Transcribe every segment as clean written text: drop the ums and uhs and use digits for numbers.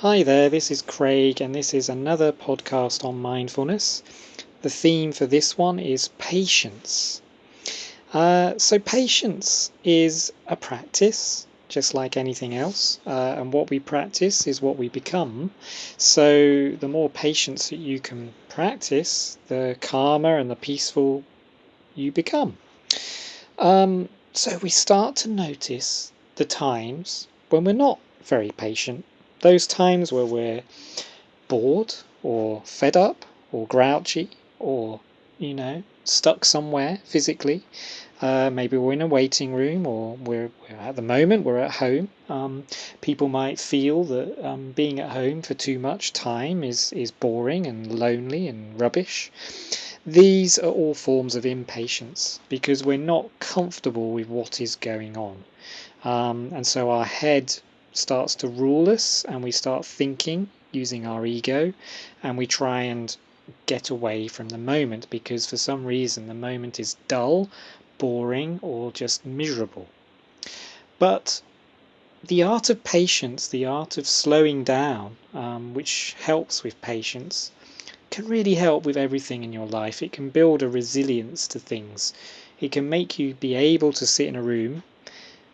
Hi there, this is Craig, and this is another podcast on mindfulness. The theme for this one is patience. So, patience is a practice, just like anything else, and what we practice is what we become. So, the more patience that you can practice, the calmer and the peaceful you become. So, we start to notice the times when we're not very patient, those times where we're bored or fed up or grouchy or stuck somewhere physically. Maybe we're in a waiting room, or we're at the moment we're at home. People might feel that being at home for too much time is boring and lonely and rubbish. These are all forms of impatience because we're not comfortable with what is going on. And so our head starts to rule us, and we start thinking using our ego, and we try and get away from the moment because for some reason the moment is dull, boring, or just miserable. But the art of patience, the art of slowing down, which helps with patience, can really help with everything in your life. It can build a resilience to things. It can make you be able to sit in a room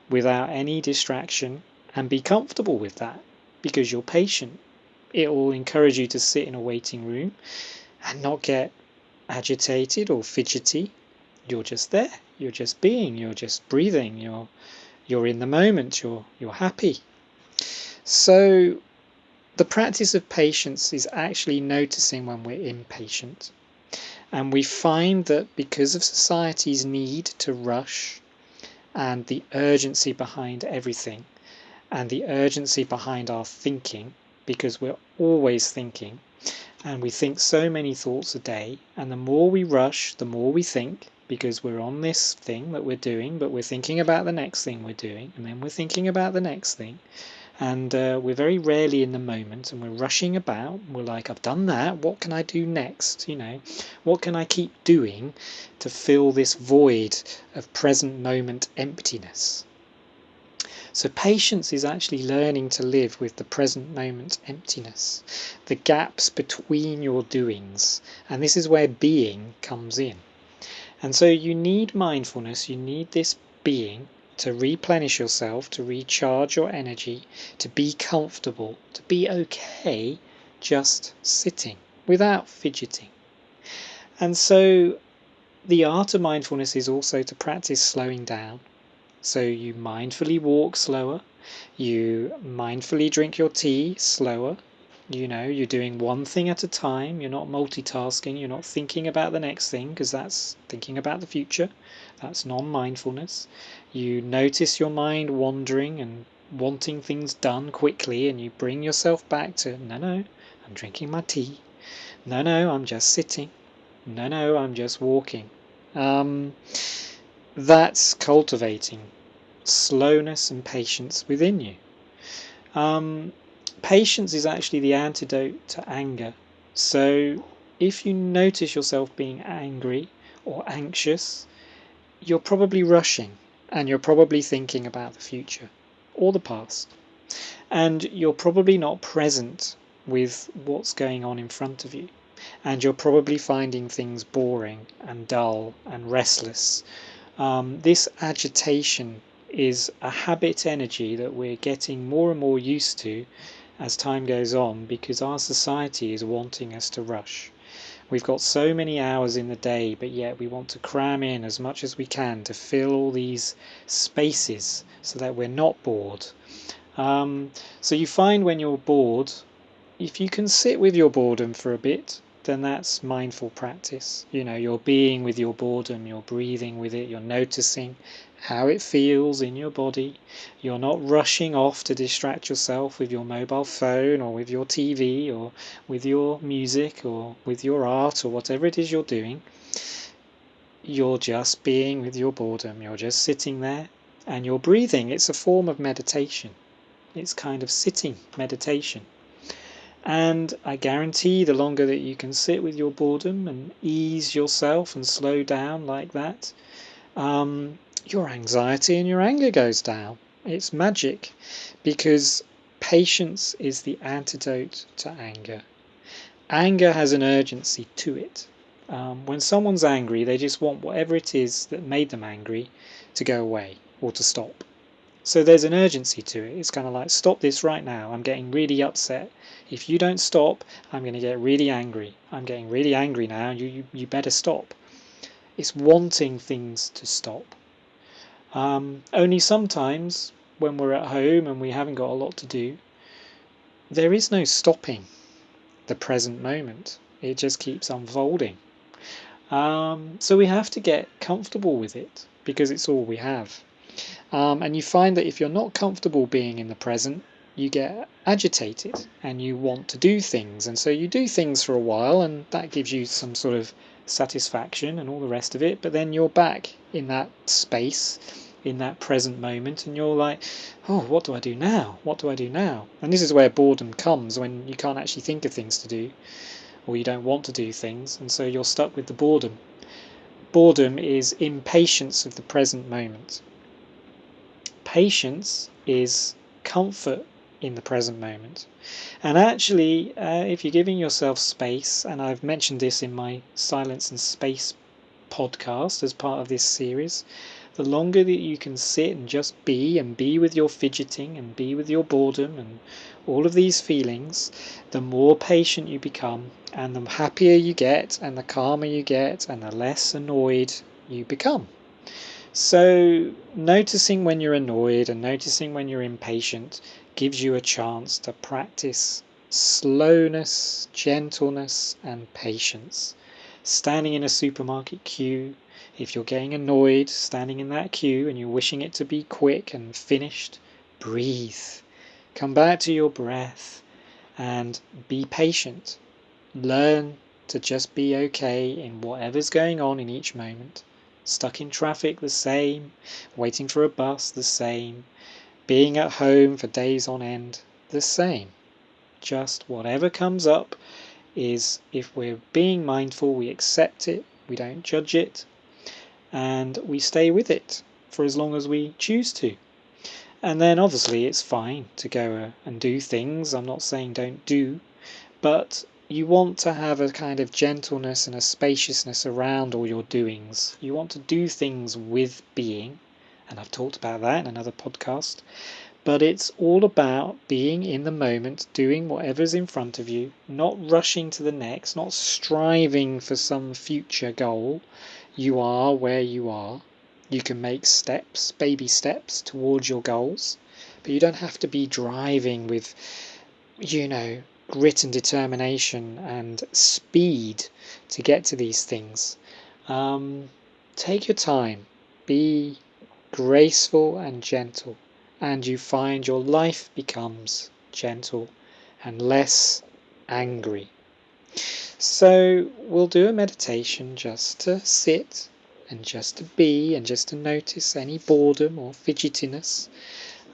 without any distraction and be comfortable with that because you're patient. It will encourage you to sit in a waiting room and not get agitated or fidgety. You're just there. You're just being. You're just breathing. You're in the moment. You're happy. So the practice of patience is actually noticing when we're impatient. And we find that because of society's need to rush and the urgency behind everything, and the urgency behind our thinking, because we're always thinking, and we think so many thoughts a day, and the more we rush, the more we think, because we're on this thing that we're doing, but we're thinking about the next thing we're doing, and then we're thinking about the next thing, and we're very rarely in the moment, and we're rushing about. We're like, I've done that, what can I do next? What can I keep doing to fill this void of present moment emptiness? So, patience is actually learning to live with the present moment emptiness, the gaps between your doings. And this is where being comes in. And so, you need mindfulness, you need this being to replenish yourself, to recharge your energy, to be comfortable, to be okay just sitting without fidgeting. And so, the art of mindfulness is also to practice slowing down. So, you mindfully walk slower. You mindfully drink your tea slower. You're doing one thing at a time. You're not multitasking. You're not thinking about the next thing because that's thinking about the future. That's non mindfulness. You notice your mind wandering and wanting things done quickly, and you bring yourself back to no, I'm drinking my tea. No, I'm just sitting. No, I'm just walking. Um, that's cultivating slowness and patience within you. Um, Patience is actually the antidote to anger. So if you notice yourself being angry or anxious, you're probably rushing, and you're probably thinking about the future or the past. And you're probably not present with what's going on in front of you. And you're probably finding things boring and dull and restless. This agitation is a habit energy that we're getting more and more used to as time goes on because our society is wanting us to rush. We've got so many hours in the day, but yet we want to cram in as much as we can to fill all these spaces so that we're not bored. So you find when you're bored, if you can sit with your boredom for a bit, then that's mindful practice. You're being with your boredom, you're breathing with it, you're noticing how it feels in your body. You're not rushing off to distract yourself with your mobile phone or with your TV or with your music or with your art or whatever it is you're doing. You're just being with your boredom, you're just sitting there and you're breathing. It's a form of meditation. It's kind of sitting meditation. And I guarantee the longer that you can sit with your boredom and ease yourself and slow down like that, your anxiety and your anger goes down. It's magic because Patience is the antidote to anger. Anger has an urgency to it. When someone's angry, they just want whatever it is that made them angry to go away or to stop. So there's an urgency to it. It's kind of like, stop this right now. I'm getting really upset. If you don't stop, I'm going to get really angry. I'm getting really angry now. You better stop. It's wanting things to stop. Only sometimes when we're at home and we haven't got a lot to do, there is no stopping the present moment. It just keeps unfolding. So we have to get comfortable with it because it's all we have. And you find that if you're not comfortable being in the present, you get agitated and you want to do things. And so you do things for a while, and that gives you some sort of satisfaction and all the rest of it. But then you're back in that space, in that present moment, and you're like, oh, what do I do now? What do I do now? And this is where boredom comes, when you can't actually think of things to do, or you don't want to do things, and so you're stuck with the boredom. Boredom is impatience of the present moment. Patience is comfort in the present moment. And actually, if you're giving yourself space, and I've mentioned this in my Silence and Space podcast as part of this series, the longer that you can sit and just be, and be with your fidgeting, and be with your boredom, and all of these feelings, the more patient you become, and the happier you get, and the calmer you get, and the less annoyed you become. So, noticing when you're annoyed and noticing when you're impatient gives you a chance to practice slowness, gentleness, and patience. Standing in a supermarket queue, if you're getting annoyed standing in that queue and you're wishing it to be quick and finished, breathe. Come back to your breath and be patient. Learn to just be okay in whatever's going on in each moment. Stuck in traffic, the same. Waiting for a bus, the same. Being at home for days on end, the same. Just whatever comes up is, if we're being mindful, we accept it, we don't judge it, and we stay with it for as long as we choose to. And then obviously it's fine to go and do things. I'm not saying don't do, but you want to have a kind of gentleness and a spaciousness around all your doings. You want to do things with being, and I've talked about that in another podcast, but it's all about being in the moment, doing whatever's in front of you, not rushing to the next, not striving for some future goal. You are where you are. You can make steps, baby steps towards your goals, but you don't have to be driving with, grit and determination and speed to get to these things. Take your time, be graceful and gentle, and you find your life becomes gentle and less angry. So we'll do a meditation just to sit and just to be and just to notice any boredom or fidgetiness.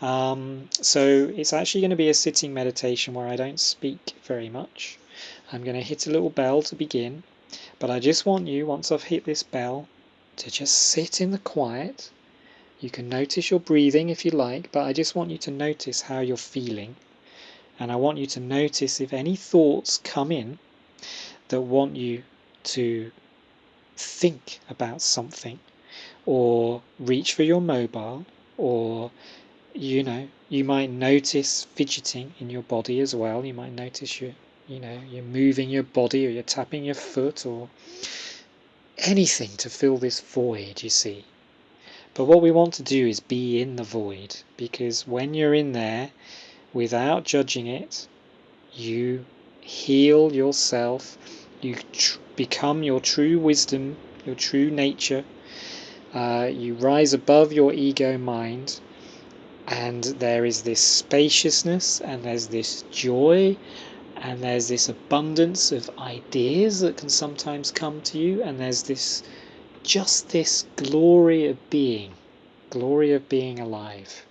So it's actually going to be a sitting meditation where I don't speak very much. I'm going to hit a little bell to begin, but I just want you, once I've hit this bell, to just sit in the quiet. You can notice your breathing if you like, but I just want you to notice how you're feeling. And I want you to notice if any thoughts come in that want you to think about something, or reach for your mobile, or you might notice fidgeting in your body as well. You might notice you're moving your body, or you're tapping your foot, or anything to fill this void, you see. But what we want to do is be in the void, because when you're in there, without judging it, you heal yourself, you become your true wisdom, your true nature, you rise above your ego mind, and there is this spaciousness, and there's this joy, and there's this abundance of ideas that can sometimes come to you, and there's this glory of being alive.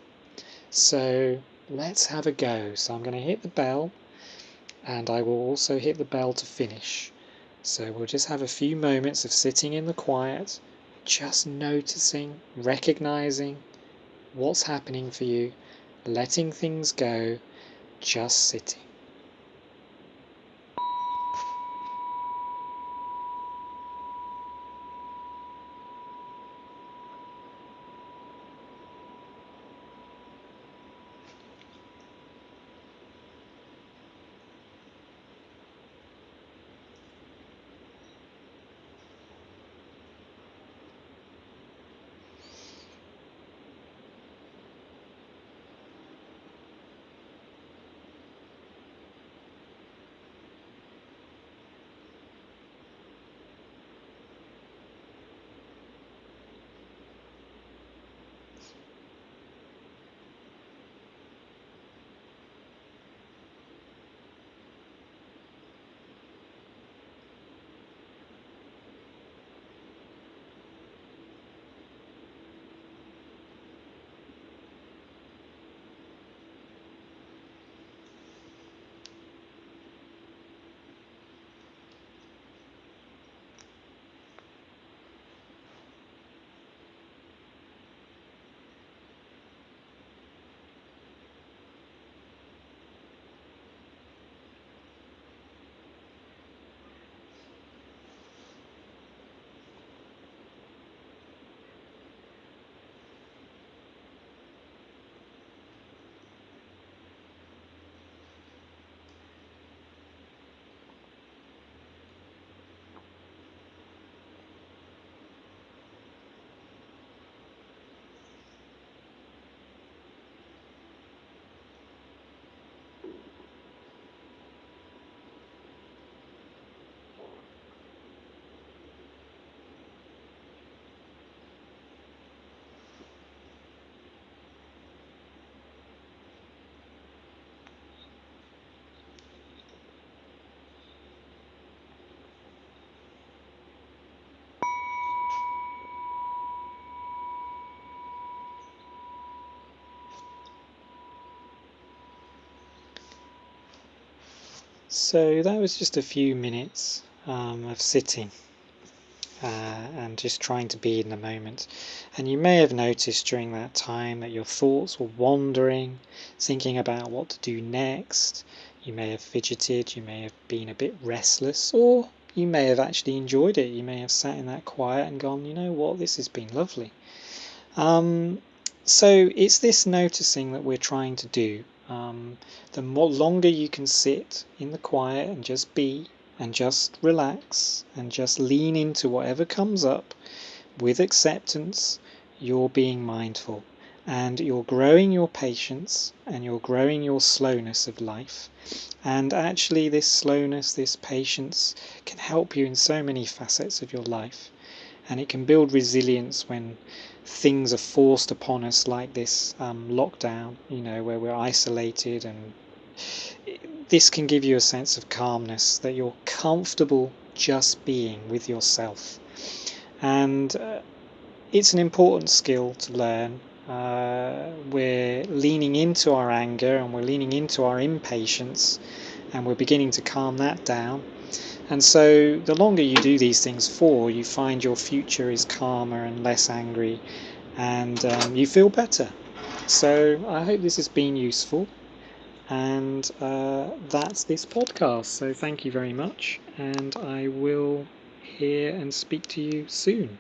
So let's have a go. So I'm going to hit the bell, and I will also hit the bell to finish. So we'll just have a few moments of sitting in the quiet, just noticing, recognizing what's happening for you, letting things go, just sitting. So that was just a few minutes of sitting and just trying to be in the moment. And you may have noticed during that time that your thoughts were wandering, thinking about what to do next. You may have fidgeted, you may have been a bit restless, or you may have actually enjoyed it. You may have sat in that quiet and gone, you know what, this has been lovely. Um, so it's this noticing that we're trying to do. The more longer you can sit in the quiet and just be and just relax and just lean into whatever comes up with acceptance, you're being mindful and you're growing your patience and you're growing your slowness of life. And actually, this slowness, this patience can help you in so many facets of your life. And it can build resilience when things are forced upon us like this lockdown, where we're isolated, and this can give you a sense of calmness, that you're comfortable just being with yourself. And it's an important skill to learn. We're leaning into our anger and we're leaning into our impatience, and we're beginning to calm that down. And so the longer you do these things for, you find your future is calmer and less angry, and you feel better. So I hope this has been useful, and that's this podcast. So thank you very much, and I will hear and speak to you soon.